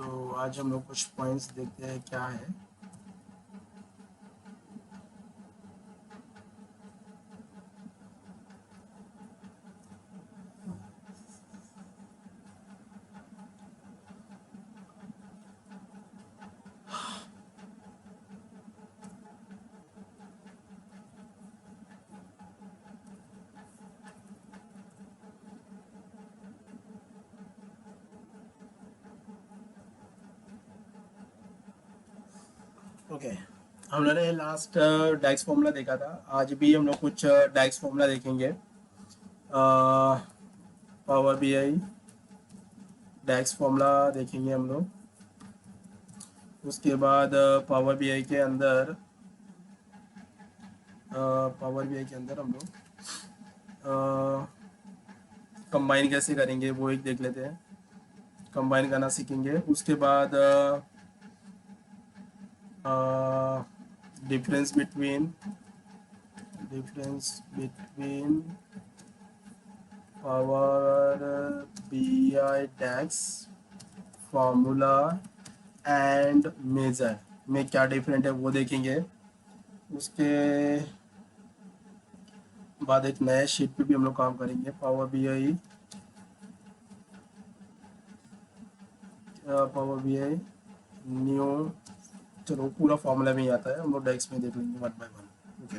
तो आज हम लोग कुछ पॉइंट्स देखते हैं क्या है। ओके, हम लोगों ने लास्ट डाइक्स फॉर्मूला देखा था। आज भी हम लोग कुछ डाइक्स फॉर्मूला देखेंगे। Power B I DAX formula देखेंगे हम लोग। उसके बाद पावर बी आई के अंदर हम लोग कंबाइन कैसे करेंगे वो एक देख लेते हैं। कंबाइन करना सीखेंगे। उसके बाद difference between power B I DAX formula and measure में क्या डिफरेंट है वो देखेंगे। उसके बाद एक नए शीट पे भी हम लोग काम करेंगे। पावर बी आई न्यू, चलो पूरा फॉर्मूला में ही आता है, हम लोग डेस्क में देख लेंगे वन बाय वन। ओके,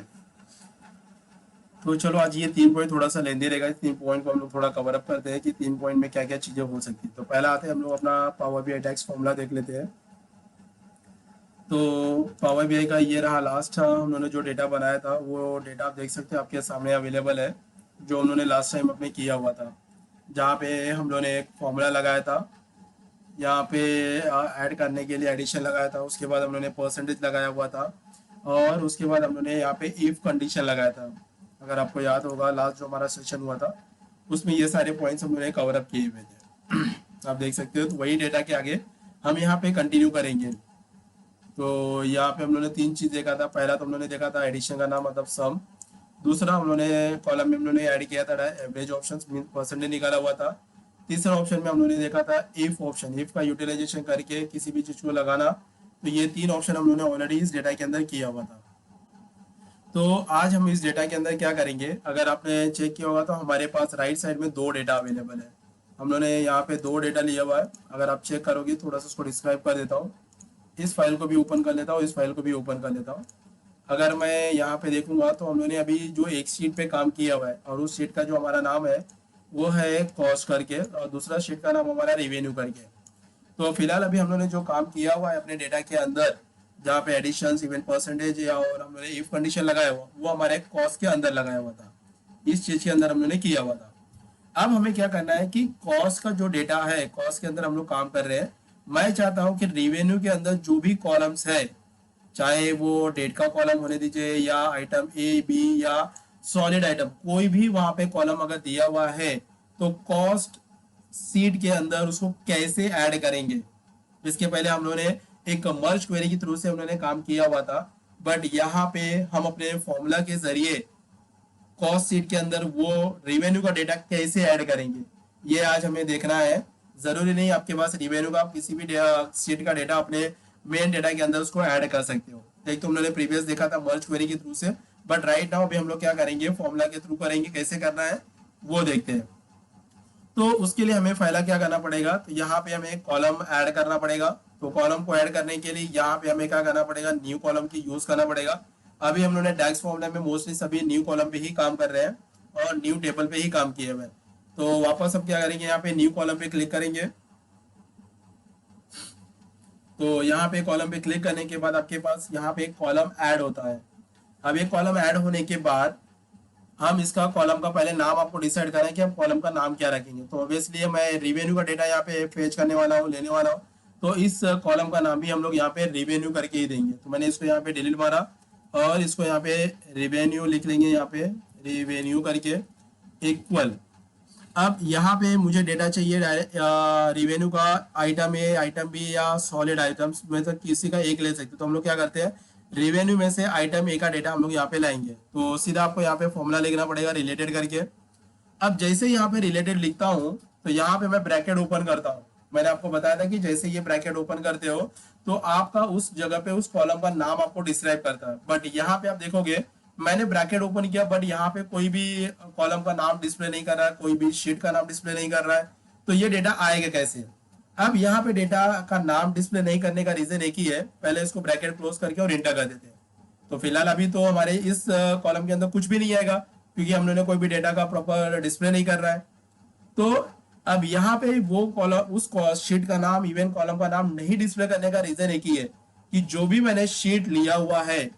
तो चलो आज ये 3 पॉइंट थोड़ा सा लेंदी रहेगा। इस 3 पॉइंट को हम लोग थोड़ा कवर अप करते हैं कि 3 पॉइंट में क्या क्या चीज़ें हो सकती है। तो पहला आते हैं हम लोग अपना power B I DAX formula देख लेते हैं। तो पावर बी आई का ये रहा लास्ट उन्होंने जो डेटा बनाया था, वो डेटा आप देख सकते हैं आपके सामने अवेलेबल है, जो उन्होंने लास्ट टाइम अपने किया हुआ था। जहाँ पे हम लोगों ने एक फॉर्मूला लगाया था, यहाँ पे ऐड करने के लिए एडिशन लगाया था। उसके बाद हम लोगों ने परसेंटेज लगाया हुआ था, और उसके बाद हम लोगों ने यहाँ पे इफ कंडीशन लगाया था। अगर आपको याद होगा लास्ट जो हमारा सेशन हुआ था उसमें ये सारे पॉइंट्स हम लोगों ने कवर अप किए हुए थे। आप देख सकते हो। तो वही डेटा के आगे हम यहाँ पे कंटिन्यू करेंगे। तो यहाँ पे हम लोगों ने 3 चीज़ देखा था। पहला तो हम लोगों ने देखा था एडिशन का नाम मतलब सम। दूसरा हम लोगों ने कॉलम में हम लोगों ने ऐड किया था एवरेज ऑप्शन मीन परसेंटेज निकाला हुआ था। तीसरा ऑप्शन में हम लोगों ने देखा था इफ ऑप्शन, इफ का यूटिलाइजेशन करके किसी भी चीज को लगाना। तो ये 3 ऑप्शन हम लोगों ने ऑलरेडी इस डेटा के अंदर किया हुआ था। तो आज हम इस डेटा के अंदर क्या करेंगे, अगर आपने चेक किया होगा तो हमारे पास राइट साइड में 2 डेटा अवेलेबल है। हम लोगों ने यहाँ पे 2 डेटा लिया हुआ है। अगर आप चेक करोगे, थोड़ा सा उसको डिस्क्राइब कर देता हूँ। इस फाइल को भी ओपन कर लेता हूँ, इस फाइल को भी ओपन कर लेता हूँ। अगर मैं यहाँ पे देखूंगा तो हम लोगों ने अभी जो एक शीट पे काम किया हुआ है, और उस शीट का जो हमारा नाम है वो है कॉस्ट करके, और दूसरा शीट का नाम हमारा रेवेन्यू करके। तो फिलहाल अभी हम लोगों ने जो काम किया हुआ है अपने डेटा के अंदर, जहाँ पे एडिशन इवन परसेंटेज या और हम लोगों ने इफ कंडीशन लगाया हुआ, वो हमारे कॉस्ट के अंदर लगाया हुआ था। इस चीज के अंदर हम लोगों ने किया हुआ था। अब हमें क्या करना है कि कॉस्ट का जो डेटा है, कॉस्ट के अंदर हम लोग काम कर रहे हैं। मैं चाहता हूं कि रेवेन्यू के अंदर जो भी कॉलम्स है, चाहे वो डेट का कॉलम होने दीजिए या आइटम ए बी या सॉलिड आइटम, कोई भी वहां पे कॉलम अगर दिया हुआ है, तो कॉस्ट सीट के अंदर उसको कैसे ऐड करेंगे। इसके पहले हम लोगों ने एक मर्ज क्वेरी के थ्रू से हम लोगों ने काम किया हुआ था, बट यहाँ पे हम अपने फॉर्मूला के जरिए कॉस्ट सीट के अंदर वो रिवेन्यू का डेटा कैसे ऐड करेंगे, ये आज हमें देखना है। जरूरी नहीं आपके पास रिवेन्यू का, आप किसी भी सीट का डेटा अपने मेन डेटा के अंदर उसको ऐड कर सकते हो। एक तो हम लोगों ने प्रीवियस देखा था मर्ज क्वेरी के थ्रू से, बट राइट नाउ अभी हम लोग क्या करेंगे, फॉर्मूला के थ्रू करेंगे। कैसे करना है वो देखते हैं। तो उसके लिए हमें पहला क्या करना पड़ेगा, तो यहाँ पे हमें कॉलम ऐड करना पड़ेगा। तो कॉलम को ऐड करने के लिए यहाँ पे हमें क्या करना पड़ेगा, न्यू कॉलम की यूज करना पड़ेगा। अभी हम लोगों ने डैक्स फॉर्मूला में मोस्टली सभी न्यू कॉलम पे ही काम कर रहे हैं और न्यू टेबल पे ही काम किए हुए हैं। तो वापस हम क्या करेंगे, यहाँ पे न्यू कॉलम पे क्लिक करेंगे। तो यहाँ पे कॉलम पे क्लिक करने के बाद आपके पास यहाँ पे एक कॉलम ऐड होता है। अब एक कॉलम ऐड होने के बाद हम इसका कॉलम का पहले नाम आपको डिसाइड करना है कि हम कॉलम का नाम क्या रखेंगे। तो ऑब्वियसली मैं रिवेन्यू का डेटा यहाँ पे फेच करने वाला हूँ, लेने वाला हूँ। तो इस कॉलम का नाम भी हम लोग यहाँ पे रिवेन्यू करके ही देंगे। तो मैंने इसको यहाँ पे डिलीट मारा और इसको यहाँ पे रिवेन्यू लिख लेंगे, यहाँ पे रिवेन्यू करके इक्वल। अब यहाँ पे मुझे डेटा चाहिए रिवेन्यू का आइटम ए, आइटम बी या सॉलिड आइटम्स में से किसी का एक ले सकते। तो हम लोग क्या करते हैं, रिवेन्यू में से आइटम ए का डेटा हम लोग यहाँ पे लाएंगे। तो सीधा आपको यहाँ पे फॉर्मूला लिखना पड़ेगा रिलेटेड करके। अब जैसे यहाँ पे रिलेटेड लिखता हूँ तो यहाँ पे मैं ब्रैकेट ओपन करता हूँ। मैंने आपको बताया था कि जैसे ये ब्रैकेट ओपन करते हो तो आपका उस जगह पे उस कॉलम का नाम आपको डिस्क्राइब करता है। बट यहाँ पे आप देखोगे मैंने ब्रैकेट ओपन किया बट यहाँ पे कोई भी कॉलम का नाम डिस्प्ले नहीं कर रहा है, कोई भी शीट का नाम डिस्प्ले नहीं कर रहा है, तो ये डेटा आएगा कैसे? अब यहाँ पे डेटा का नाम डिस्प्ले नहीं करने का रीजन एक ही है, पहले इसको ब्रैकेट क्लोज करके और इंटर कर देते हैं। तो फिलहाल अभी तो हमारे इस कॉलम के अंदर कुछ भी नहीं आएगा क्योंकि हम लोगों ने कोई भी डेटा का प्रॉपर डिस्प्ले नहीं कर रहा है। तो अब यहाँ पे वो कॉलम उस शीट का नाम इवन कॉलम का नाम नहीं डिस्प्ले करने का रीजन एक ही है कि जो भी मैंने शीट लिया हुआ है,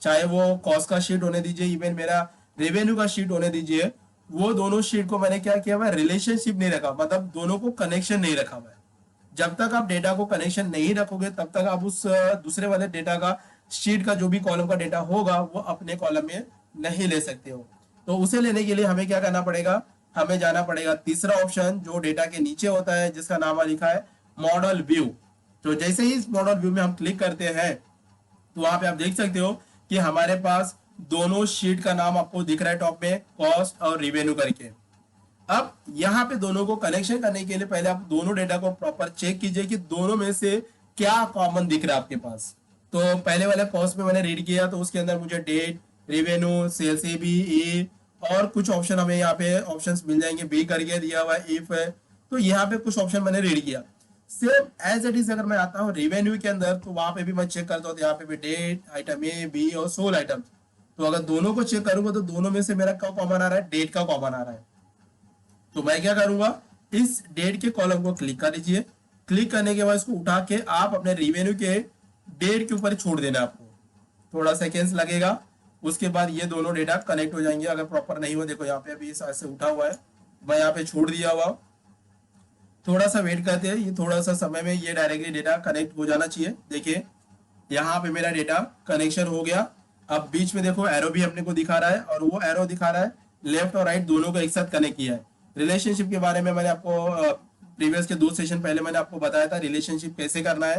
चाहे वो कॉस्ट का शीट होने दीजिए इवन मेरा रेवेन्यू का शीट होने दीजिए, वो दोनों शीट को मैंने क्या किया हुआ है, रिलेशनशिप नहीं रखा, मतलब दोनों को कनेक्शन नहीं रखा हुआ है। जब तक आप डेटा को कनेक्शन नहीं रखोगे तब तक आप उस दूसरे वाले डेटा का शीट का जो भी कॉलम का डेटा होगा वो अपने कॉलम में नहीं ले सकते हो। तो उसे लेने के लिए हमें क्या करना पड़ेगा, हमें जाना पड़ेगा तीसरा ऑप्शन जो डेटा के नीचे होता है जिसका नाम लिखा है मॉडल व्यू। तो जैसे ही इस मॉडल व्यू में हम क्लिक करते हैं तो वहां पे आप देख सकते हो कि हमारे पास दोनों शीट का नाम आपको दिख रहा है टॉप में, कॉस्ट और रिवेन्यू करके। अब यहाँ पे दोनों को कनेक्शन करने के लिए पहले आप दोनों डेटा को प्रॉपर चेक कीजिए कि दोनों में से क्या कॉमन दिख रहा है आपके पास। तो पहले वाले कॉस्ट में मैंने रीड किया तो उसके अंदर मुझे date, revenue, sales A B A और कुछ ऑप्शन हमें यहाँ पे ऑप्शंस मिल जाएंगे, बी करके दिया हुआ है, इफ है। तो यहाँ पे कुछ ऑप्शन मैंने रीड किया। सेम एज इट इज अगर मैं आता हूँ रेवेन्यू के अंदर तो वहां पे भी मैं चेक करता हूँ, तो यहाँ पे भी डेट, आइटम ए बी और सोल आइटम। तो अगर दोनों को चेक करूंगा तो दोनों में से मेरा क्या कॉमन आ रहा है, डेट का कॉमन आ रहा है। तो मैं क्या करूंगा, इस डेट के कॉलम को क्लिक कर लीजिए। क्लिक करने के बाद इसको उठा के आप अपने रिवेन्यू के डेट के ऊपर छोड़ देना, आपको थोड़ा सेकेंड्स लगेगा। उसके बाद ये दोनों डेटा कनेक्ट हो जाएंगे। अगर प्रॉपर नहीं हो, देखो यहाँ पे अभी ऐसे उठा हुआ है, मैं यहाँ पे छोड़ दिया हुआ, थोड़ा सा वेट करते हैं, ये थोड़ा सा समय में ये डायरेक्टली डेटा कनेक्ट हो जाना चाहिए। देखिए यहाँ पे मेरा डेटा कनेक्शन हो गया। अब बीच में देखो एरो भी अपने को दिखा रहा है और वो एरो दिखा रहा है लेफ्ट और राइट दोनों को एक साथ कनेक्ट किया है। रिलेशनशिप के बारे में मैंने आपको प्रीवियस के 2 सेशन पहले मैंने आपको बताया था रिलेशनशिप कैसे करना है।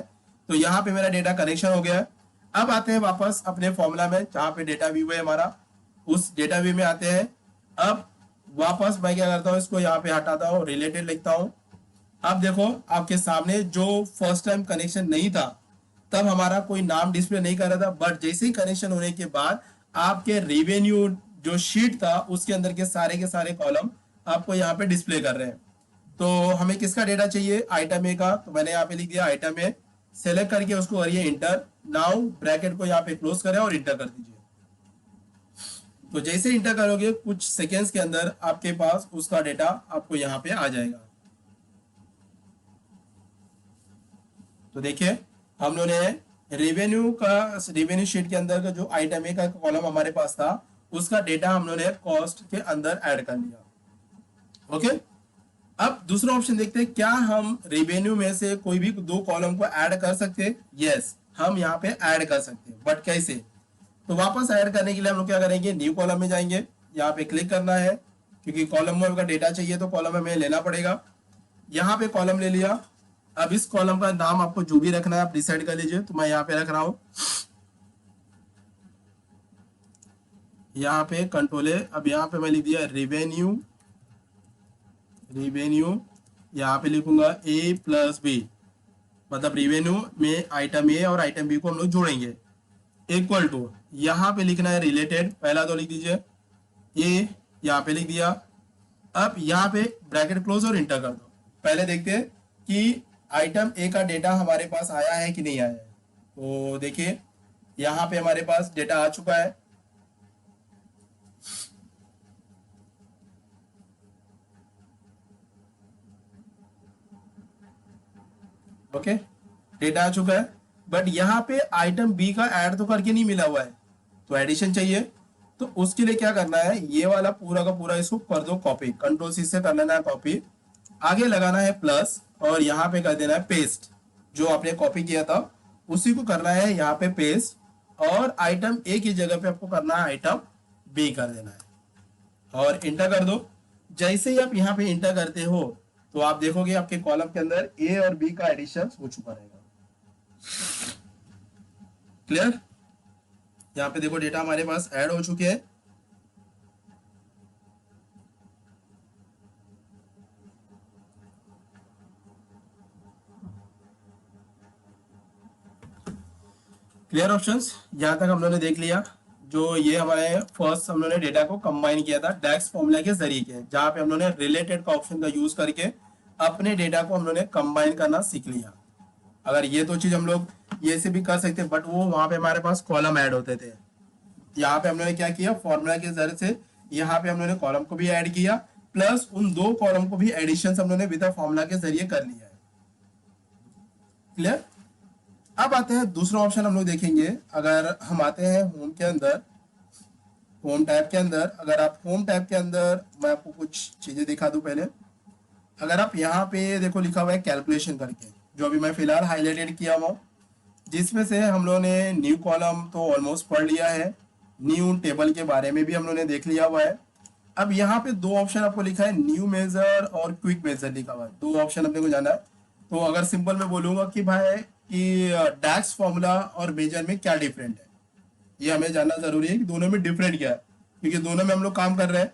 तो यहाँ पे मेरा डेटा कनेक्शन हो गया है। अब आते हैं वापस अपने फॉर्मूला में जहाँ पे डेटा व्यू है हमारा, उस डेटा व्यू में आते हैं। अब वापस मैं क्या करता हूँ, इसको यहाँ पे हटाता हूँ, रिलेटेड लिखता हूँ। अब देखो आपके सामने जो फर्स्ट टाइम कनेक्शन नहीं था तब हमारा कोई नाम डिस्प्ले नहीं कर रहा था, बट जैसे ही कनेक्शन होने के बाद आपके रेवेन्यू जो शीट था उसके अंदर के सारे कॉलम आपको यहाँ पे डिस्प्ले कर रहे हैं। तो हमें किसका डेटा चाहिए, आइटम ए का। तो मैंने यहाँ पे लिख दिया आइटम ए, सेलेक्ट करके उसको करिए इंटर। नाउ ब्रैकेट को यहाँ पे क्लोज करें और इंटर कर दीजिए। तो जैसे इंटर करोगे कुछ सेकेंड्स के अंदर आपके पास उसका डेटा आपको यहाँ पे आ जाएगा। तो देखिए हम लोगों ने रेवेन्यू शीट के अंदर का जो आइटम ए का कॉलम हमारे पास था उसका डेटा हम लोगों ने कॉस्ट के अंदर ऐड कर लिया। ओके, अब दूसरा ऑप्शन देखते हैं, क्या हम रेवेन्यू में से कोई भी 2 कॉलम को ऐड कर सकते हैं? यस, हम यहाँ पे ऐड कर सकते हैं, बट कैसे? तो वापस ऐड करने के लिए हम लोग क्या करेंगे, न्यू कॉलम में जाएंगे, यहाँ पे क्लिक करना है क्योंकि कॉलम में का डेटा चाहिए तो कॉलम में हमें लेना पड़ेगा। यहाँ पे कॉलम ले लिया। अब इस कॉलम का नाम आपको जो भी रखना है आप डिसाइड कर लीजिए। तो मैं यहाँ पे रख रहा हूँ, यहाँ पे कंट्रोल है। अब यहाँ पे मैं लिख दिया रेवेन्यू, यहाँ पे लिखूंगा ए प्लस बी, मतलब रेवेन्यू में आइटम ए और आइटम बी को हम लोग जोड़ेंगे। इक्वल टू यहाँ पे लिखना है रिलेटेड, पहला तो लिख दीजिए ए, यहाँ पे लिख दिया। अब यहाँ पे ब्रैकेट क्लोज और इंटर कर दो। पहले देखते हैं कि आइटम ए का डेटा हमारे पास आया है कि नहीं आया है। तो देखिए यहाँ पे हमारे पास डेटा आ चुका है। ओके, डेटा आ चुका है, बट यहाँ पे आइटम बी का ऐड तो करके नहीं मिला हुआ है, तो एडिशन चाहिए। तो उसके लिए क्या करना है, ये वाला पूरा का पूरा इसको कर दो कॉपी, कंट्रोल सी से कर लेना है कॉपी, आगे लगाना है प्लस और यहाँ पे कर देना है पेस्ट। जो आपने कॉपी किया था उसी को करना है यहाँ पे पेस्ट, और आइटम ए की जगह पे आपको करना है आइटम बी कर देना है और इंटर कर दो। जैसे ही आप यहाँ पे इंटर करते हो तो आप देखोगे आपके कॉलम के अंदर ए और बी का एडिशन हो चुका रहेगा। क्लियर? यहाँ पे देखो डेटा हमारे पास ऐड हो चुके हैं। क्लियर ऑप्शंस, यहाँ तक हम लोगों ने देख लिया। जो ये हमारे फर्स्ट हम लोगों ने डेटा को कंबाइन किया था डैक्स फॉर्मूला के जरिए के, जहाँ पे हम लोगों ने रिलेटेड का ऑप्शन का यूज करके अपने डेटा को हम लोगों ने कंबाइन करना सीख लिया। अगर ये तो चीज हम लोग ये से भी कर सकते, बट वो वहां पे हमारे पास कॉलम ऐड होते थे। यहाँ पे हम लोगों ने क्या किया, फॉर्मूला के जरिए से यहाँ पे हम लोगों ने कॉलम को भी ऐड किया, प्लस उन दो कॉलम को भी एडिशन हम लोगों ने विद फॉर्मूला के जरिए कर लिया है। क्लियर। अब आते हैं दूसरा ऑप्शन हम लोग देखेंगे। अगर हम आते हैं होम के अंदर, होम टैब के अंदर, अगर आप होम टैब के अंदर, मैं आपको कुछ चीजें दिखा दूं पहले। अगर आप यहाँ पे देखो लिखा हुआ है कैलकुलेशन करके, जो अभी मैं फिलहाल हाईलाइटेड किया हुआ, जिसमें से हम लोगों ने न्यू कॉलम तो ऑलमोस्ट पढ़ लिया है, न्यू टेबल के बारे में भी हम लोगों ने देख लिया हुआ है। अब यहाँ पे दो ऑप्शन आपको लिखा है, न्यू मेजर और क्विक मेजर लिखा हुआ है, दो ऑप्शन अपने को जाना है। तो अगर सिंपल में बोलूंगा कि भाई कि डैक्स फॉर्मूला और मेजर में क्या डिफरेंट है, ये हमें जानना जरूरी है कि दोनों में डिफरेंट क्या है, क्योंकि दोनों में हम लोग काम कर रहे हैं।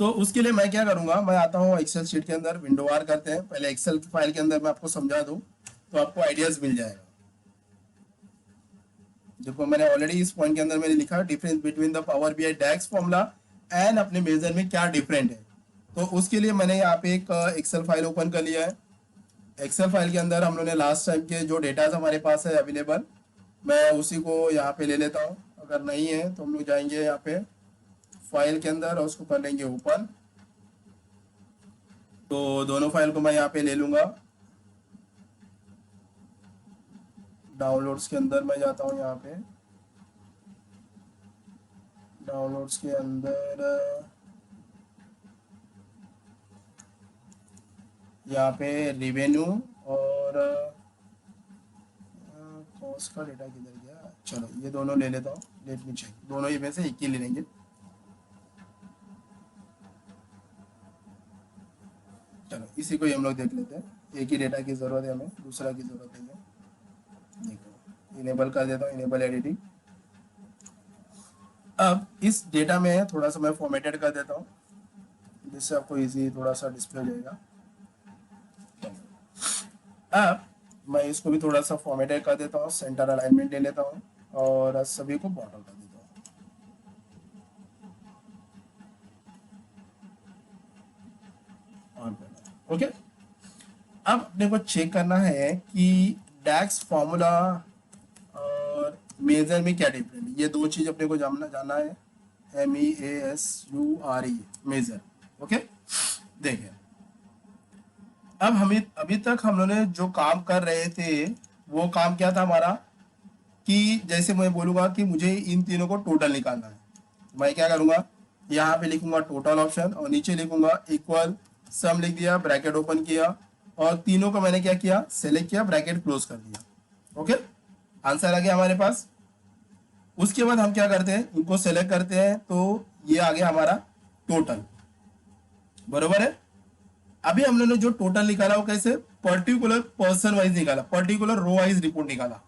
तो उसके लिए मैं क्या करूंगा, मैं आता हूँ एक्सेल शीट के अंदर, विंडो वार करते हैं। पहले एक्सेल फाइल के अंदर मैं आपको समझा दूं तो आपको आइडियाज मिल जाएगा। देखो मैंने ऑलरेडी इस पॉइंट के अंदर मैंने लिखा difference between the power BI DAX formula and अपने मेजर में क्या डिफरेंट है। तो उसके लिए मैंने यहाँ पे एक एक्सेल फाइल ओपन कर लिया है। एक्सेल फाइल के अंदर हम लोगों ने लास्ट टाइम के जो डेटाज हमारे पास है अवेलेबल, मैं उसी को यहाँ पे ले लेता हूँ। अगर नहीं है तो हम लोग जाएंगे यहाँ पे फाइल के अंदर और उसको कर लेंगे ओपन। तो दोनों फाइल को मैं यहाँ पे ले लूंगा। डाउनलोड्स के अंदर मैं जाता हूँ, यहाँ पे डाउनलोड्स के अंदर यहाँ पे रिवेन्यू और कॉस्ट का डेटा किधर गया, चलो ये दोनों ले लेता हूँ। लेट मी चेक, दोनों ही में से एक ही ले लेंगे। चलो इसी को ही हम लोग देख लेते हैं, एक ही डेटा की जरूरत है हमें, दूसरा की जरूरत नहीं है। देखो इनेबल कर देता हूँ, इनेबल एडिटिंग। अब इस डेटा में थोड़ा सा मैं फॉर्मेटेड कर देता हूँ, जिससे आपको इजी थोड़ा सा डिस्प्ले हो जाएगा। अब मैं इसको भी थोड़ा सा फॉर्मेटेड कर देता हूँ, सेंटर अलाइनमेंट ले लेता हूँ और सभी को बॉर्डर कर देता हूँ। ओके, अब अपने को चेक करना है कि डैक्स फॉर्मूला और मेजर में क्या डिफरेंट है। ये दो चीज अपने को जानना है, MEASURE मेजर। ओके, देखिए अब हमें अभी तक हम लोगों ने जो काम कर रहे थे वो काम क्या था हमारा, कि जैसे मैं बोलूंगा कि मुझे इन तीनों को टोटल निकालना है, मैं क्या करूंगा, यहाँ पे लिखूंगा टोटल ऑप्शन और नीचे लिखूंगा इक्वल सम, लिख दिया, ब्रैकेट ओपन किया और तीनों को मैंने क्या किया, सेलेक्ट किया, ब्रैकेट क्लोज कर दिया। ओके, आंसर आ गया हमारे पास। उसके बाद हम क्या करते हैं, इनको सेलेक्ट करते हैं, तो ये आ गया हमारा टोटल, बरोबर है। अभी हम लोगों ने जो टोटल निकाला वो कैसे, पर्टिकुलर पर्सन वाइज निकाला, पर्टिकुलर रो वाइज रिपोर्ट निकाला।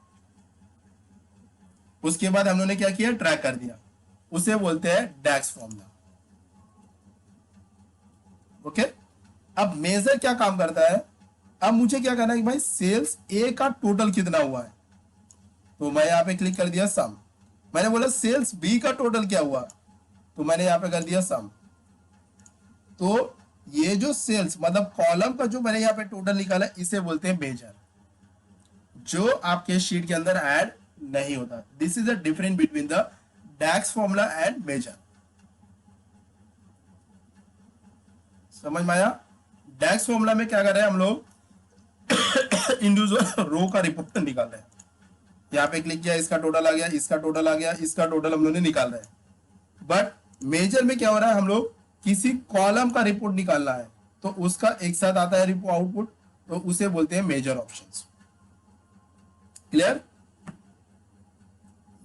उसके बाद हम लोगों ने क्या किया, ट्रैक कर दिया, उसे बोलते हैं डैक्स फॉर्मूला। ओके, अब मेजर क्या काम करता है, अब मुझे क्या करना है कि भाई सेल्स ए का टोटल कितना हुआ है, तो मैं यहाँ पे क्लिक कर दिया सम। मैंने बोला सेल्स बी का टोटल क्या हुआ, तो मैंने यहाँ पे कर दिया सम। तो ये जो सेल्स मतलब कॉलम का जो मैंने यहाँ पे टोटल निकाला, इसे बोलते हैं मेजर, जो आपके शीट के अंदर ऐड नहीं होता। This is the difference between the DAX formula and measure. समझ में आया। डैक्स फॉर्मूला में क्या कर रहे हैं हम लोग, इंडिविजुअल रो का रिपोर्ट निकाल रहे हैं। यहाँ पे क्लिक किया, इसका टोटल आ गया, इसका टोटल आ गया, इसका टोटल हम लोग ने निकाल रहे हैं। बट मेजर में क्या हो रहा है, हम लोग किसी कॉलम का रिपोर्ट निकालना है तो उसका एक साथ आता है रिपोर्ट आउटपुट, तो उसे बोलते हैं measure options. Clear,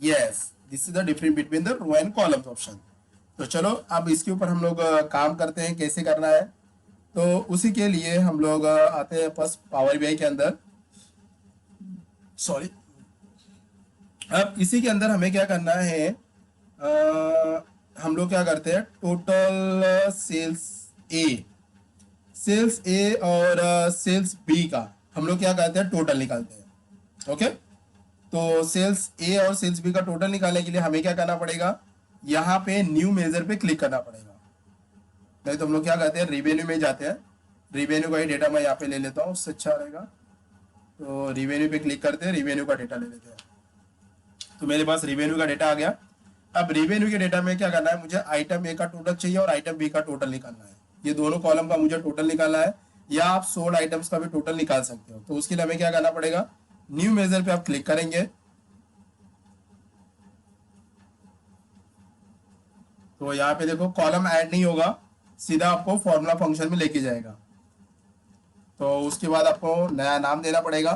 yes, this is the difference between the row and columns option. तो चलो अब इसके ऊपर हम लोग काम करते हैं, कैसे करना है। तो उसी के लिए हम लोग आते हैं बस पावर बीआई के अंदर, सॉरी। अब इसी के अंदर हमें क्या करना है, हम लोग क्या करते हैं, टोटल सेल्स ए और सेल्स बी का हम लोग क्या करते हैं, टोटल निकालते हैं। ओके, तो सेल्स ए और सेल्स बी का टोटल निकालने के लिए हमें क्या करना पड़ेगा, यहाँ पे न्यू मेजर पे क्लिक करना पड़ेगा। नहीं तो हम लोग क्या करते हैं, रिवेन्यू में जाते हैं, रिवेन्यू का ही डेटा मैं यहाँ पे ले लेता हूँ, उससे अच्छा रहेगा। तो रिवेन्यू पे क्लिक करते हैं, रिवेन्यू का डेटा ले लेते हैं। तो मेरे पास रिवेन्यू का डेटा आ गया। अब रिवेन्यू के डेटा में क्या करना है, मुझे आइटम ए का टोटल चाहिए और आइटम बी का टोटल निकालना है। ये दोनों कॉलम का मुझे टोटल निकालना है, या आप सोल्ड आइटम्स का भी टोटल निकाल सकते हो। तो उसके लिए हमें क्या करना पड़ेगा, न्यू मेजर पे आप क्लिक करेंगे। तो यहाँ पे देखो कॉलम ऐड नहीं होगा, सीधा आपको फॉर्मूला फंक्शन में लेके जाएगा। तो उसके बाद आपको नया नाम देना पड़ेगा।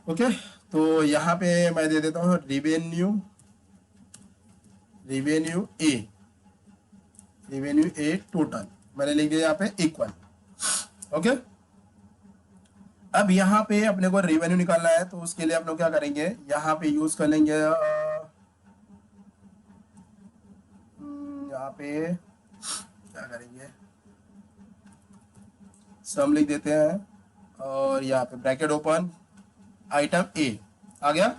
ओके, तो यहाँ पे मैं दे देता हूँ रिवेन्यू, रिवेन्यू ए, रिवेन्यू ए टोटल मैंने लिख दिया यहाँ पे इक्वल। ओके, अब यहाँ पे अपने को रेवेन्यू निकालना है, तो उसके लिए हम लोग क्या करेंगे, यहाँ पे यूज कर लेंगे यहाँ पे क्या करेंगे, सम लिख देते हैं और यहाँ पे ब्रैकेट ओपन, आइटम ए आ गया,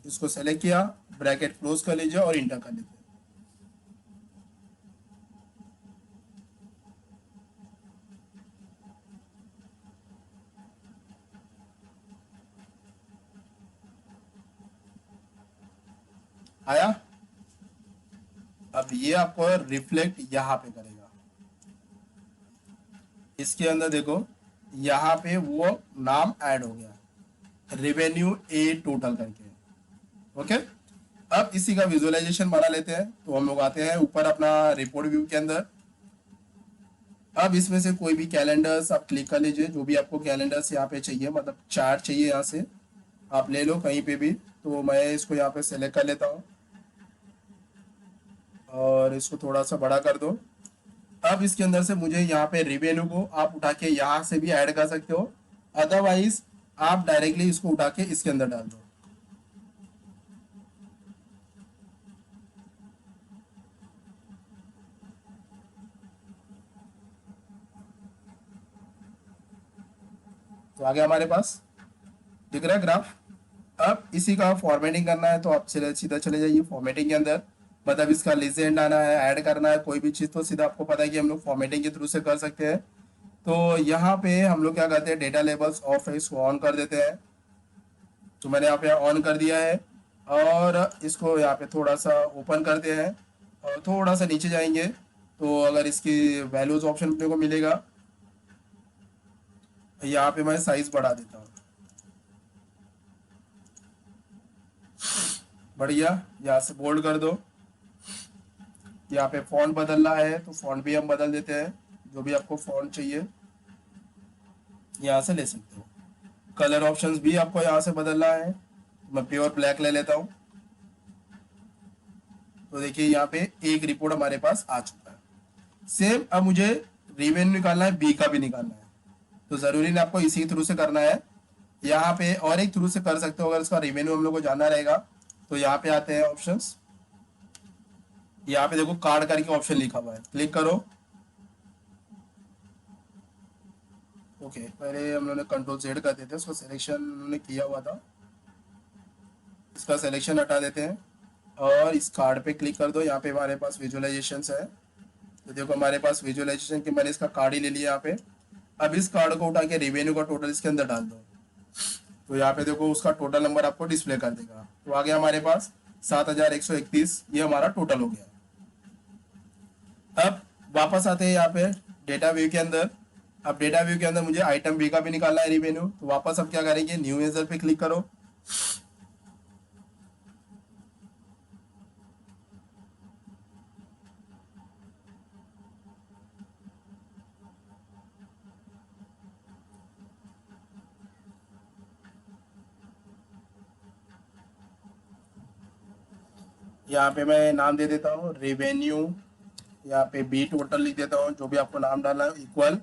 इसको सेलेक्ट किया, ब्रैकेट क्लोज कर लीजिए और इंटर कर लीजिए। आया, अब ये आपको रिफ्लेक्ट यहाँ पे करेगा। इसके अंदर देखो यहाँ पे वो नाम ऐड हो गया, रेवेन्यू ए टोटल करके। ओके, अब इसी का विजुअलाइजेशन बना लेते हैं। तो हम लोग आते हैं ऊपर अपना रिपोर्ट व्यू के अंदर। अब इसमें से कोई भी कैलेंडर्स आप क्लिक कर लीजिए, जो भी आपको कैलेंडर्स यहाँ पे चाहिए, मतलब चार्ट चाहिए, यहाँ से आप ले लो कहीं पे भी। तो मैं इसको यहाँ पे सेलेक्ट कर लेता हूँ और इसको थोड़ा सा बड़ा कर दो। अब इसके अंदर से मुझे यहाँ पे रिवेन्यू को आप उठा के यहाँ से भी ऐड कर सकते हो, अदरवाइज आप डायरेक्टली इसको उठा के इसके अंदर डाल दो। तो आ गया हमारे पास, दिख रहा है ग्राफ। अब इसी का फॉर्मेटिंग करना है, तो आप सीधा चले जाइए फॉर्मेटिंग के अंदर, मतलब इसका लीजेंड आना है, ऐड करना है कोई भी चीज़, तो सीधा आपको पता है कि हम लोग फॉर्मेटिंग के थ्रू से कर सकते हैं। तो यहाँ पे हम लोग क्या करते हैं, डेटा लेबल्स ऑफ है, इसको ऑन कर देते हैं। तो मैंने यहाँ पे ऑन कर दिया है और इसको यहाँ पे थोड़ा सा ओपन करते हैं और थोड़ा सा नीचे जाएंगे, तो अगर इसकी वैल्यूज ऑप्शन अपने को मिलेगा, यहाँ पे मैं साइज बढ़ा देता हूँ, बढ़िया, यहाँ से बोल्ड कर दो। यहाँ पे फॉन्ट बदलना है तो फॉन्ट भी हम बदल देते हैं, जो भी आपको फॉन्ट चाहिए यहाँ से ले सकते हो। कलर ऑप्शंस भी आपको यहाँ से बदलना है, मैं प्योर ब्लैक ले लेता हूँ। तो देखिए यहाँ पे एक रिपोर्ट हमारे पास आ चुका है। सेम अब मुझे रेवेन्यू निकालना है, बी का भी निकालना है, तो जरूरी नहीं आपको इसी थ्रू से करना है, यहाँ पे और एक थ्रू से कर सकते हो। अगर इसका रेवेन्यू हम लोग को जानना रहेगा तो यहाँ पे आते हैं ऑप्शंस, यहाँ पे देखो कार्ड करके ऑप्शन लिखा हुआ है, क्लिक करो। ओके, पहले हम लोगों ने कंट्रोल जेड कर देते हैं, उसको सिलेक्शन उन्होंने किया हुआ था, इसका सिलेक्शन हटा देते हैं और इस कार्ड पे क्लिक कर दो। यहाँ पे हमारे पास विजुअलाइजेशन है, तो देखो हमारे पास विजुअलाइजेशन की, मैंने इसका कार्ड ही ले लिया यहाँ पे। अब इस कार्ड को उठा के रेवेन्यू का टोटल इसके अंदर डाल दो, तो यहाँ पे देखो उसका टोटल नंबर आपको डिस्प्ले कर देगा। तो आ गया हमारे पास 7131, ये हमारा टोटल हो गया। अब वापस आते हैं यहाँ पे डेटा व्यू के अंदर। अब डेटा व्यू के अंदर मुझे आइटम बी का भी निकालना है रिवेन्यू, तो वापस अब क्या करेंगे, न्यू यूजर पे क्लिक करो। यहाँ पे मैं नाम दे देता हूँ रेवेन्यू, यहाँ पे बी टोटल लिख देता हूँ, जो भी आपको नाम डालना है इक्वल,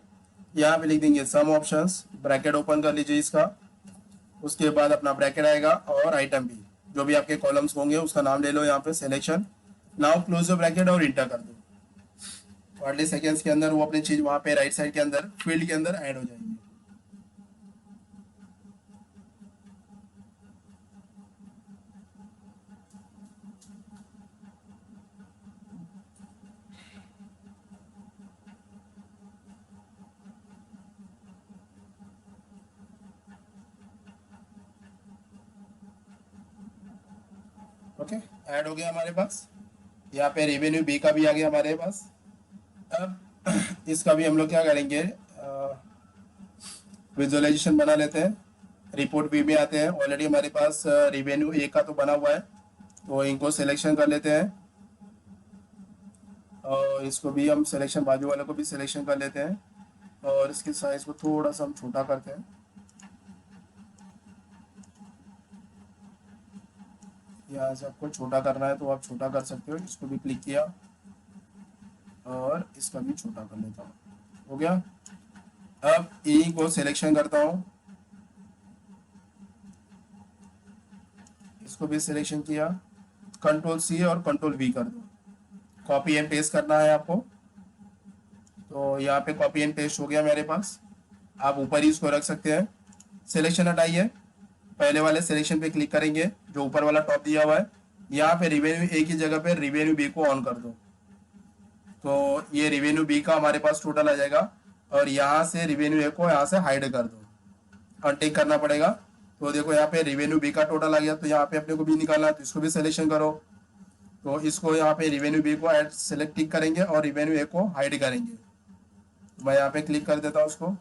यहाँ पे लिख देंगे सम ऑप्शंस, ब्रैकेट ओपन कर लीजिए इसका, उसके बाद अपना ब्रैकेट आएगा और आइटम बी, जो भी आपके कॉलम्स होंगे उसका नाम ले लो यहाँ पे selection. Now close the bracket और इंटर कर दो। हार्डली सेकेंड्स के अंदर वो अपनी चीज वहां पे राइट साइड के अंदर फील्ड के अंदर ऐड हो जाएगी। ओके, ऐड हो गया हमारे पास। यहाँ पे रेवेन्यू बी का भी आ गया हमारे पास। अब इसका भी हम लोग क्या करेंगे, विजुअलाइजेशन बना लेते हैं। रिपोर्ट बी में आते हैं, ऑलरेडी हमारे पास रेवेन्यू ए का तो बना हुआ है, तो इनको सिलेक्शन कर लेते हैं। और इसको भी हम सिलेक्शन, बाजू वाले को भी सिलेक्शन कर लेते हैं और इसकी साइज को थोड़ा सा हम छोटा करते हैं। यहाँ से आपको छोटा करना है तो आप छोटा कर सकते हो। इसको भी क्लिक किया और इसका भी छोटा कर लेता हूँ, हो गया। अब ई को सिलेक्शन करता हूँ, इसको भी सिलेक्शन किया, कंट्रोल सी और कंट्रोल वी कर दो। कॉपी एंड पेस्ट करना है आपको, तो यहाँ पे कॉपी एंड पेस्ट हो गया मेरे पास। आप ऊपर ही इसको रख सकते हैं। सिलेक्शन हटाइए, पहले वाले सिलेक्शन पे क्लिक करेंगे जो ऊपर वाला टॉप दिया हुआ है। यहाँ पे रिवेन्यू ए की जगह पे रिवेन्यू बी को ऑन कर दो, तो ये रिवेन्यू बी का हमारे पास टोटल आ जाएगा। और यहाँ से रिवेन्यू ए को यहाँ से हाइड कर दो, अनटिक करना पड़ेगा। तो देखो यहाँ पे रिवेन्यू बी का टोटल आ गया, तो यहाँ पे अपने को भी निकालना है, तो इसको भी सिलेक्शन करो। तो इसको यहाँ पे रिवेन्यू बी को ऐड सेलेक्ट टिक करेंगे और रिवेन्यू ए को हाइड करेंगे। तो मैं यहाँ पे क्लिक कर देता हूँ उसको।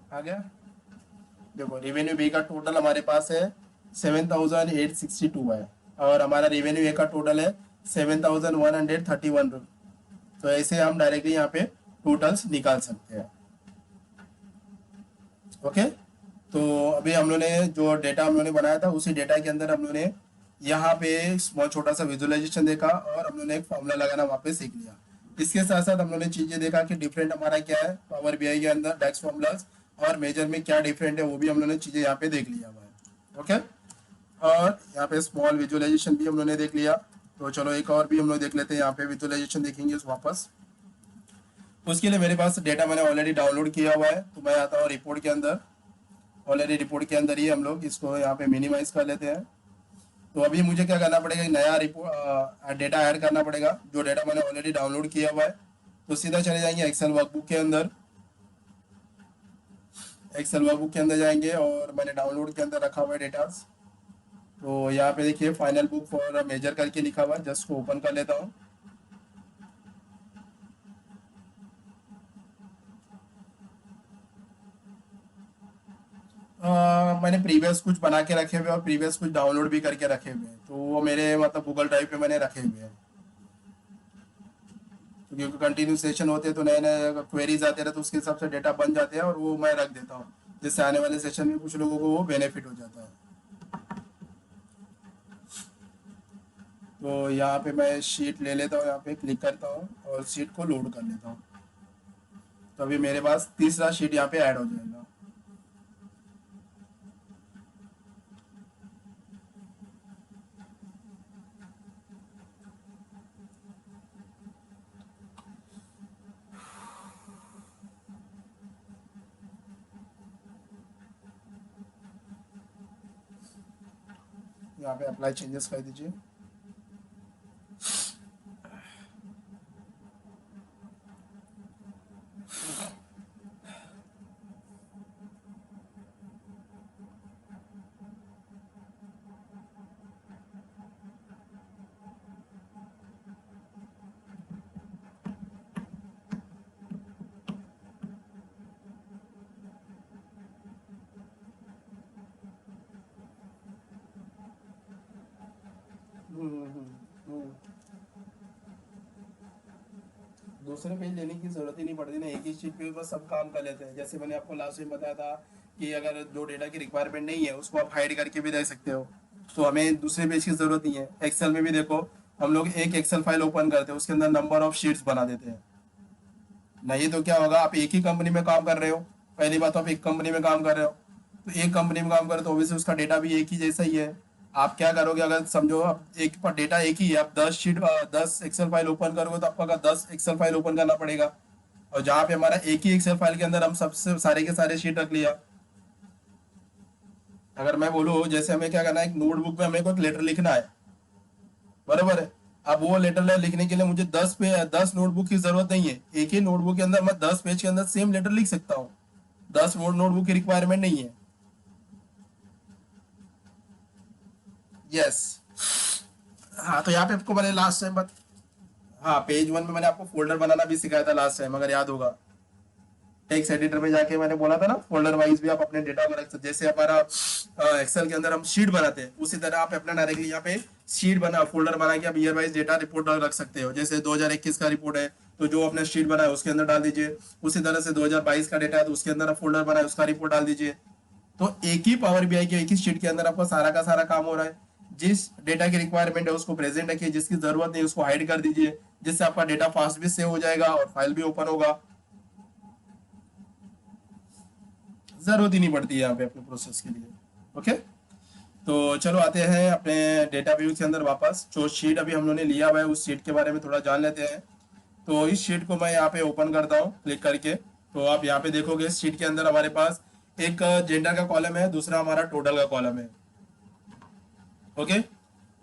आ गया, देखो रिवेन्यू बी का टोटल हमारे पास है 7,862 है, और हमारा रिवेन्यू ए का टोटल है 7,131। तो ऐसे हम डायरेक्टली यहाँ पे टोटल्स निकाल सकते हैं। ओके, तो अभी हम लोगों ने जो डेटा हम लोगों ने बनाया था उसी डेटा के अंदर हम लोगों ने यहाँ पे स्मॉल छोटा सा विजुअलाइजेशन देखा और हम लोगों ने एक फॉर्मूला लगाना वहाँ पे सीख लिया। इसके साथ साथ हम लोगों ने चीजें देखा कि डिफरेंट हमारा क्या है पावर बीआई के अंदर डेक्स फॉर्मूलाज और मेजर में क्या डिफरेंट है, वो भी हम लोगों ने चीजें यहाँ पे देख लिया हुआ है। ओके, और यहाँ पे स्मॉल विजुअलाइजेशन भी हम लोगों ने देख लिया। तो चलो एक और भी हम लोग देख लेते हैं, यहाँ पे विजुअलाइजेशन देखेंगे वापस। उसके लिए मेरे पास डेटा मैंने ऑलरेडी डाउनलोड किया हुआ है, तो मैं आता हूँ रिपोर्ट के अंदर। ऑलरेडी रिपोर्ट के अंदर ही हम लोग इसको यहाँ पे मिनिमाइज कर लेते हैं। तो अभी मुझे क्या करना पड़ेगा, एक नया रिपोर्ट डेटा ऐड करना पड़ेगा, जो डेटा मैंने ऑलरेडी डाउनलोड किया हुआ है। तो सीधा चले जाएंगे एक्सेल वर्कबुक के अंदर। एक्सेल वर्कबुक के अंदर जाएंगे और मैंने डाउनलोड के अंदर रखा हुआ है डेटा। तो यहाँ पे देखिए फाइनल बुक फॉर मेजर करके लिखा हुआ है, जस्ट को ओपन कर लेता हूँ। मैंने प्रीवियस कुछ बना के रखे हुए और प्रीवियस कुछ डाउनलोड भी करके रखे हुए हैं, तो वो मेरे मतलब गूगल ड्राइव पे मैंने रखे हुए हैं। तो क्योंकि कंटिन्यू सेशन होते हैं तो नए नए क्वेरीज आते रहते, तो उसके हिसाब से डेटा बन जाते हैं और वो मैं रख देता हूँ, जिससे आने वाले सेशन में कुछ लोगों को वो बेनिफिट हो जाता है। तो यहाँ पे मैं शीट ले लेता हूँ, यहाँ पे क्लिक करता हूँ और शीट को लोड कर लेता हूँ। तो अभी मेरे पास तीसरा शीट यहाँ पे ऐड हो जाएगा। यहाँ पे अप्लाई चेंजेस कर दीजिए। हम्म, हम्म, हम्म, दूसरे पेज लेने की जरूरत ही नहीं पड़ती ना, एक ही शीट पे बस सब काम कर लेते हैं। जैसे मैंने आपको लास्ट टाइम बताया था कि अगर जो डेटा की रिक्वायरमेंट नहीं है उसको आप हाइड करके भी दे सकते हो, तो हमें दूसरे पेज की जरूरत नहीं है। एक्सेल में भी देखो, हम लोग एक एक्सेल फाइल ओपन करते हैं, उसके अंदर नंबर ऑफ शीट्स बना देते हैं। नहीं तो क्या होगा, आप एक ही कंपनी में काम कर रहे हो, पहली बात तो आप एक कंपनी में काम कर रहे हो, तो एक कंपनी में काम कर रहे हो तो ऑब्वियसली उसका डेटा भी एक ही जैसा ही है। आप क्या करोगे, अगर समझो आप एक पर डेटा एक ही है, आप 10 एक्सेल फाइल ओपन करोगे तो आपको अगर 10 एक्सेल फाइल ओपन करना पड़ेगा। और जहाँ पे हमारा एक ही एक्सेल फाइल के अंदर हम सबसे सारे के सारे शीट रख लिया। अगर मैं बोलूँ जैसे हमें क्या करना है, एक नोटबुक में हमें कोई लेटर लिखना है, बराबर है। अब वो लेटर लिखने के लिए मुझे 10 नोटबुक की जरूरत नहीं है, एक ही नोटबुक के अंदर मैं 10 पेज के अंदर सेम लेटर लिख सकता हूँ। 10 नोटबुक की रिक्वायरमेंट नहीं है। यस। हाँ, तो यहाँ पे आपको मैंने लास्ट टाइम हाँ, पेज 1 में मैंने आपको फोल्डर बनाना भी सिखाया था लास्ट टाइम, अगर याद होगा। टेक्स्ट एडिटर में जाके मैंने बोला था ना, फोल्डर वाइज भी आप अपने डेटा को रख सकते, जैसे हमारा एक्सेल के अंदर हम शीट बनाते हैं उसी तरह आप अपना डायरेक्टली यहाँ पे शीट बना फोल्डर बना के आप ईयर वाइज डेटा रिपोर्ट रख सकते हो। जैसे 2021 का रिपोर्ट है तो जो आपने शीट बनाया उसके अंदर डाल दीजिए, उसी तरह से 2022 का डेटा है तो उसके अंदर आप फोल्डर बनाए उसका रिपोर्ट डाल दीजिए। तो एक ही पावर बीआई के एक ही शीट के अंदर आपका सारा का सारा काम हो रहा है। जिस डेटा की रिक्वायरमेंट है उसको प्रेजेंट रखिए, जिसकी जरूरत नहीं उसको हाइड कर दीजिए, जिससे आपका डेटा फास्ट भी सेव हो जाएगा और फाइल भी ओपन होगा। जरूरत ही नहीं पड़ती है यहाँ पे अपने प्रोसेस के लिए। ओके, तो चलो आते हैं अपने डेटा व्यू के अंदर वापस। जो शीट अभी हम लोगों ने लिया हुआ है उस शीट के बारे में थोड़ा जान लेते हैं। तो इस शीट को मैं यहाँ पे ओपन करता हूँ क्लिक करके। तो आप यहाँ पे देखोगे इस शीट के अंदर हमारे पास एक जेंडर का कॉलम है, दूसरा हमारा टोटल का कॉलम है। ओके,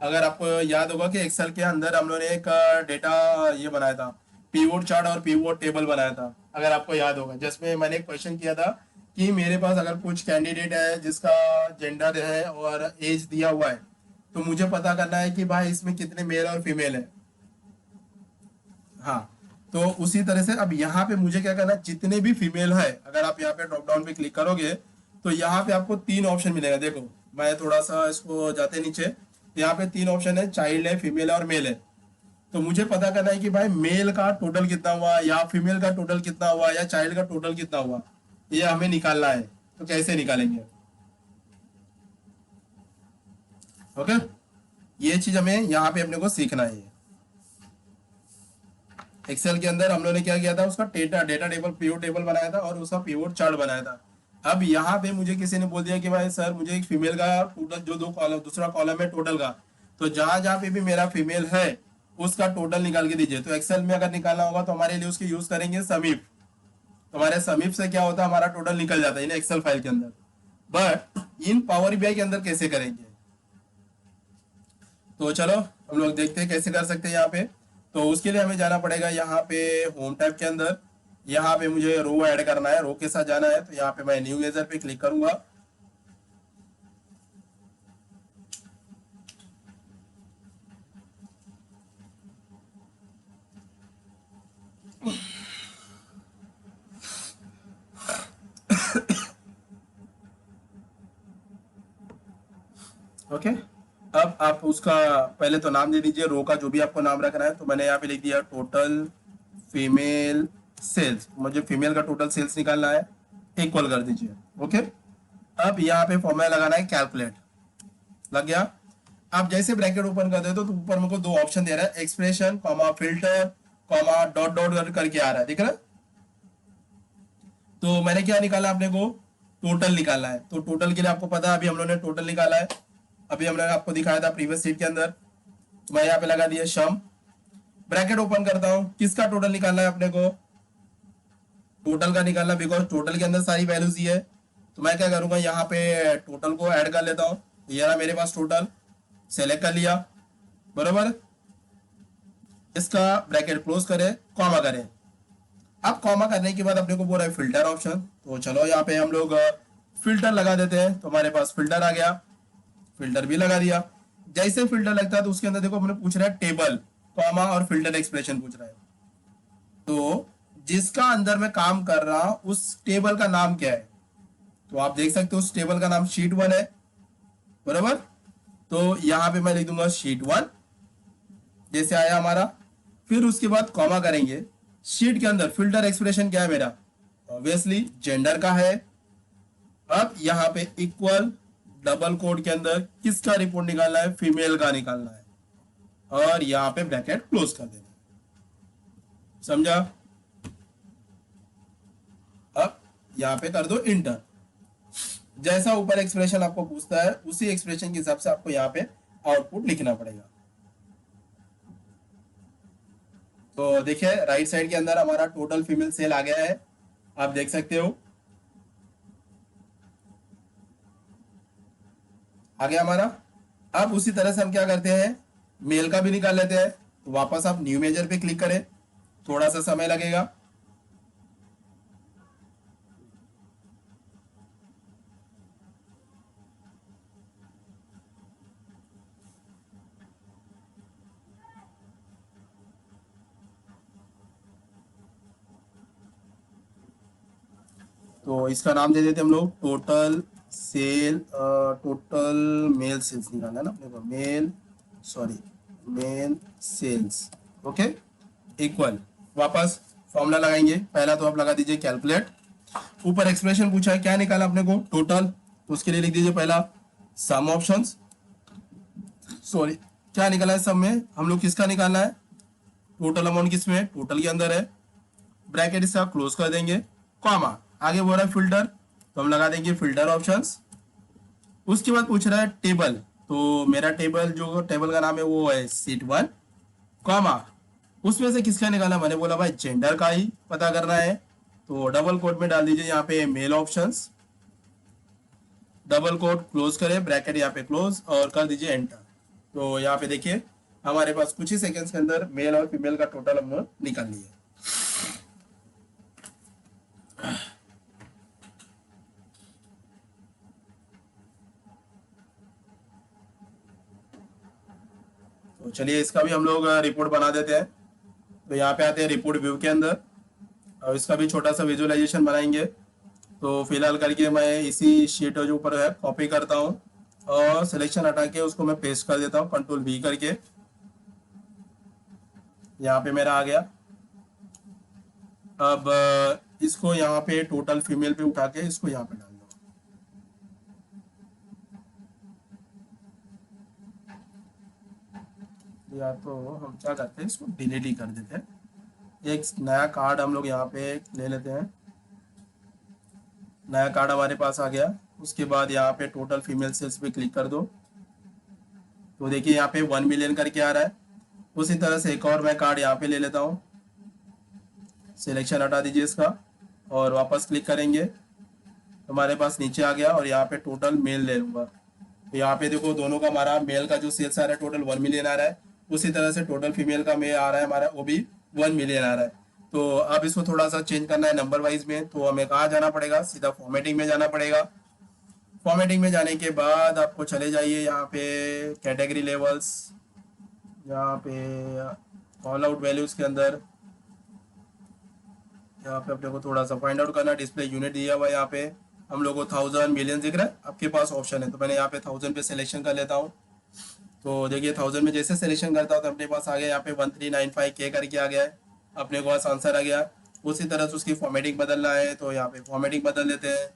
अगर आपको याद होगा कि एक्सेल के अंदर हम लोगों ने एक डेटा ये बनाया था, पीवोट चार्ट और पीवोट टेबल बनाया था, अगर आपको याद होगा, जिसमें मैंने एक क्वेश्चन किया था कि मेरे पास अगर कुछ कैंडिडेट है जिसका जेंडर है और एज दिया हुआ है, तो मुझे पता करना है कि भाई इसमें कितने मेल और फीमेल है। हाँ, तो उसी तरह से अब यहाँ पे मुझे क्या करना है, जितने भी फीमेल है, अगर आप यहाँ पे ड्रॉप डाउन पे क्लिक करोगे तो यहाँ पे आपको 3 ऑप्शन मिलेगा। देखो मैं थोड़ा सा इसको जाते नीचे, यहाँ पे 3 ऑप्शन है, चाइल्ड है, फीमेल है और मेल है। तो मुझे पता करना है कि भाई मेल का टोटल कितना हुआ या फीमेल का टोटल कितना हुआ या चाइल्ड का टोटल कितना हुआ, ये हमें निकालना है। तो कैसे निकालेंगे? ओके, ये चीज हमें यहाँ पे अपने को सीखना है। एक्सेल के अंदर हम लोगों ने क्या किया था, उसका data data table pivot table बनाया था और उसका पीवोट चार्ट बनाया था। अब यहाँ पे मुझे किसी ने बोल दिया कि भाई सर मुझे एक फीमेल का टोटल, जो दो कॉलम दूसरा कॉलम है टोटल का, तो जहां जहां पे भी मेरा फीमेल है उसका टोटल निकाल के दीजिए। तो एक्सेल में अगर निकालना होगा तो हमारे लिए उसकी यूज करेंगे समीप। तो हमारे समीप से क्या होता है, हमारा टोटल निकल जाता है इन एक्सेल फाइल के अंदर। बट इन पावर बीआई के अंदर कैसे करेंगे, तो चलो हम लोग देखते हैं कैसे कर सकते हैं यहाँ पे। तो उसके लिए हमें जाना पड़ेगा यहाँ पे होम टैब के अंदर, यहाँ पे मुझे रो ऐड करना है, रो के साथ जाना है। तो यहाँ पे मैं न्यू यूजर पे क्लिक करूंगा। ओके, अब आप उसका पहले तो नाम दे दीजिए, रो का जो भी आपको नाम रखना है। तो मैंने यहाँ पे लिख दिया टोटल फीमेल सेल्स, मुझे फीमेल का टोटल सेल्स निकालना है, इक्वल कर दीजिए। ओके, अब यहाँ पे फॉर्मूला लगाना है कैलकुलेट, लग गया। आप जैसे ब्रैकेट ओपन कर देते हो तो ऊपर मेरे को 2 ऑप्शन दे रहा है, expression comma filter comma dot dot करके आ रहा है, दिख रहा है। तो मैंने क्या निकाला, अपने को टोटल निकालना है। तो टोटल के लिए आपको पता है अभी हम लोगों ने टोटल निकाला है, अभी हमने आपको दिखाया था प्रीवियस शीट के अंदर। तो मैं यहाँ पे लगा दिया शम, ब्रैकेट ओपन करता हूँ, किसका टोटल निकालना है अपने को, टोटल का निकालना, बिकॉज टोटल के अंदर सारी वैल्यूज ही है। तो मैं क्या करूंगा, यहाँ पे टोटल को ऐड कर लेता हूँ। ये रहा मेरे पास टोटल, सेलेक्ट कर लिया, बरोबर। इसका ब्रैकेट क्लोज करें, कॉमा करें। अब कॉमा करने के बाद अपने को बोल रहा है फिल्टर ऑप्शन, तो चलो यहाँ पे हम लोग फिल्टर लगा देते हैं। तो हमारे पास फिल्टर आ गया, फिल्टर भी लगा दिया। जैसे फिल्टर लगता है तो उसके अंदर देखो मैंने पूछ रहा है टेबल कॉमा और फिल्टर एक्सप्रेशन पूछ रहा है। तो जिसका अंदर मैं काम कर रहा हूं उस टेबल का नाम क्या है, तो आप देख सकते हो उस टेबल का नाम शीट 1 है, बराबर। तो यहां पे मैं लिख दूंगा शीट 1, जैसे आया हमारा। फिर उसके बाद कॉमा करेंगे, शीट के अंदर फिल्टर एक्सप्रेशन क्या है मेरा, ऑब्वियसली जेंडर का है। अब यहाँ पे इक्वल डबल कोड के अंदर किसका रिपोर्ट निकालना है, फीमेल का निकालना है, और यहाँ पे ब्रैकेट क्लोज कर देना है। समझा? अब यहाँ पे कर दो इंटर। जैसा ऊपर एक्सप्रेशन आपको पूछता है उसी एक्सप्रेशन के हिसाब से आपको यहाँ पे आउटपुट लिखना पड़ेगा। तो देखिए राइट साइड के अंदर हमारा टोटल फीमेल सेल आ गया है, आप देख सकते हो आ गया हमारा। अब उसी तरह से हम क्या करते हैं, मेल का भी निकाल लेते हैं। तो वापस आप न्यू मेजर पे क्लिक करें, थोड़ा सा समय लगेगा। तो इसका नाम दे देते हम लोग total sale, total male sales निकालना है ना अपने को, male sorry male sales. Okay, equal वापस फॉर्मूला लगाएंगे। पहला तो आप लगा दीजिए कैलकुलेट। ऊपर एक्सप्रेशन पूछा है, क्या निकाला अपने को, टोटल। तो उसके लिए लिख दीजिए पहला सम ऑप्शंस, सॉरी क्या निकाला है सब में, हम लोग किसका निकालना है, टोटल अमाउंट किसमें, टोटल के अंदर है। ब्रैकेट इसका क्लोज कर देंगे, कॉमा, आगे बोल रहा है फिल्टर, तो हम लगा देंगे फिल्टर ऑप्शंस। उसके बाद पूछ रहा है टेबल, तो मेरा टेबल जो टेबल का नाम है वो है सीट 1, कॉमा, उसमें से किसका निकाला, मैंने बोला भाई जेंडर का ही पता करना है। तो डबल कोट में डाल दीजिए यहाँ पे male options, double quote close करें, ब्रैकेट यहाँ पे क्लोज और कर दीजिए एंटर। तो यहाँ पे देखिए हमारे पास कुछ ही सेकंड्स के अंदर मेल और फीमेल का टोटल हमने निकाल लिया। तो चलिए इसका भी हम लोग रिपोर्ट बना देते हैं। तो यहाँ पे आते हैं रिपोर्ट व्यू के अंदर, और इसका भी छोटा सा विजुअलाइजेशन बनाएंगे। तो फिलहाल करके मैं इसी शीट जो ऊपर है कॉपी करता हूँ और सिलेक्शन हटा के उसको मैं पेस्ट कर देता हूँ कंट्रोल V करके। यहाँ पे मेरा आ गया। अब इसको यहाँ पे टोटल फीमेल पे उठा के इसको यहाँ पे डाल दो। या तो हम क्या करते हैं, इसको डिलीट ही कर देते हैं। एक नया कार्ड हम लोग यहाँ पे ले लेते हैं। नया कार्ड हमारे पास आ गया। उसके बाद यहाँ पे टोटल फीमेल सेल्स पे क्लिक कर दो। तो देखिए यहाँ पे 1 मिलियन करके आ रहा है। उसी तरह से एक और मैं कार्ड यहाँ पे ले लेता हूँ। सिलेक्शन हटा दीजिए इसका और वापस क्लिक करेंगे, हमारे पास नीचे आ गया। और यहाँ पे टोटल मेल ले लूंगा। तो यहाँ पे देखो दोनों का हमारा मेल का जो सेल्स आ रहा है टोटल 1 मिलियन आ रहा है। उसी तरह से टोटल फीमेल का मेल आ रहा है हमारा, वो भी 1 मिलियन आ रहा है। तो अब इसको थोड़ा सा चेंज करना है नंबर वाइज में, तो हमें कहाँ जाना पड़ेगा, सीधा फॉर्मेटिंग में जाना पड़ेगा। फॉर्मेटिंग में जाने के बाद आपको चले जाइए यहाँ पे कैटेगरी लेवल्स, यहाँ पे कॉल आउट वैल्यूज के अंदर यहाँ पे अपने को थोड़ा सा फाइंड आउट करना। डिस्प्ले यूनिट दिया हुआ है यहाँ पे हम लोग को 1000 मिलियन दिख रहा है, आपके पास ऑप्शन है। तो मैंने यहाँ पे 1000 पे सिलेक्शन कर लेता हूँ। तो देखिए 1000 में जैसे सिलेक्शन करता हूँ तो अपने पास आ गया यहाँ पे 1395K करके आ गया है, अपने को पास आंसर आ गया। उसी तरह से उसकी फॉर्मेटिंग बदलना है तो यहाँ पे फॉर्मेटिंग बदल देते हैं।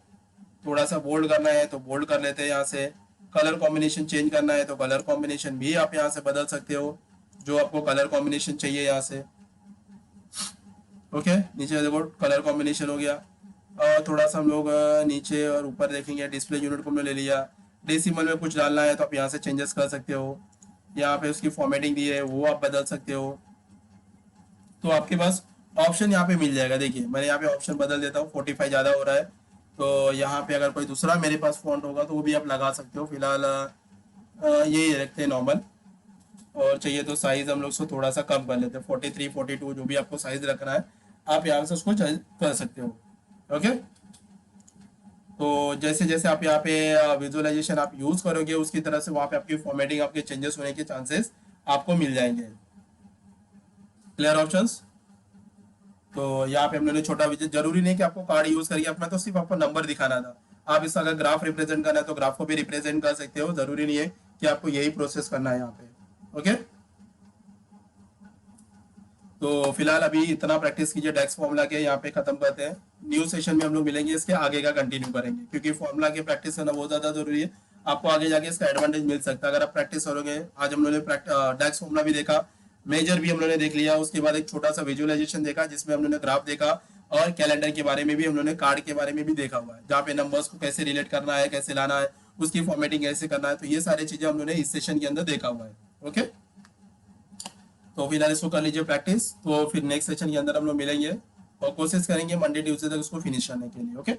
थोड़ा सा बोल्ड करना है तो बोल्ड कर लेते हैं यहाँ से। कलर कॉम्बिनेशन चेंज करना है तो कलर कॉम्बिनेशन भी आप यहाँ से बदल सकते हो, जो आपको कलर कॉम्बिनेशन चाहिए यहाँ से। ओके, नीचे देखो कलर कॉम्बिनेशन हो गया। और थोड़ा सा हम लोग नीचे और ऊपर देखेंगे, डिस्प्ले यूनिट को हमने ले लिया। डेसिमल में कुछ डालना है तो आप यहाँ से चेंजेस कर सकते हो। यहाँ पे उसकी फॉर्मेटिंग दी है वो आप बदल सकते हो। तो आपके पास ऑप्शन यहाँ पे मिल जाएगा। देखिए मैंने यहाँ पे ऑप्शन बदल देता हूँ, 45 ज़्यादा हो रहा है। तो यहाँ पे अगर कोई दूसरा मेरे पास फॉन्ट होगा तो वो भी आप लगा सकते हो। फिलहाल यही रखते हैं नॉर्मल, और चाहिए तो साइज हम लोग उसको थोड़ा सा कम कर लेते हैं, 43 42 जो भी आपको साइज रखना है आप यहाँ से उसको कर सकते हो। ओके, तो जैसे जैसे आप यहाँ पे विजुअलाइजेशन आप यूज करोगे उसकी तरह से वहाँ पे आपकी फॉर्मेटिंग आपके चेंजेस होने के चांसेस आपको मिल जाएंगे। Clear options. तो यहाँ पे हमने छोटा विजय, जरूरी नहीं कि आपको कार्ड यूज करिए, अपना तो सिर्फ आपको नंबर दिखाना था। आप इसका अगर ग्राफ रिप्रेजेंट करना है तो ग्राफ को भी रिप्रेजेंट कर सकते हो, जरूरी नहीं है कि आपको यही प्रोसेस करना है यहाँ पे। ओके, तो फिलहाल अभी इतना प्रैक्टिस कीजिए डेक्स फॉर्मूला के, यहाँ पे खत्म करते हैं। न्यू सेशन में हम लोग मिलेंगे, इसके आगे का कंटिन्यू करेंगे, क्योंकि फॉर्मूला की प्रैक्टिस करना बहुत ज्यादा जरूरी है। आपको आगे जाके इसका एडवांटेज मिल सकता है अगर आप प्रैक्टिस करोगे। आज हम लोगों ने डेक्स फॉर्मूला भी देखा, मेजर भी हम लोगों ने देख लिया, उसके बाद एक छोटा सा विजुअलाइजेशन देखा जिसमें हम लोगों ने ग्राफ देखा, और कैलेंडर के बारे में भी हम लोगों ने, कार्ड के बारे में भी देखा हुआ है, जहाँ पे नंबर्स को कैसे रिलेट करना है, कैसे लाना है, उसकी फॉर्मेटिंग कैसे करना है। तो ये सारी चीजें हम लोगों ने इस सेशन के अंदर देखा हुआ है। ओके, तो फिलहाल इसको कर लीजिए प्रैक्टिस, तो फिर नेक्स्ट सेशन के अंदर हम लोग मिलेंगे और कोशिश करेंगे मंडे ट्यूसडे तक उसको फिनिश करने के लिए। ओके।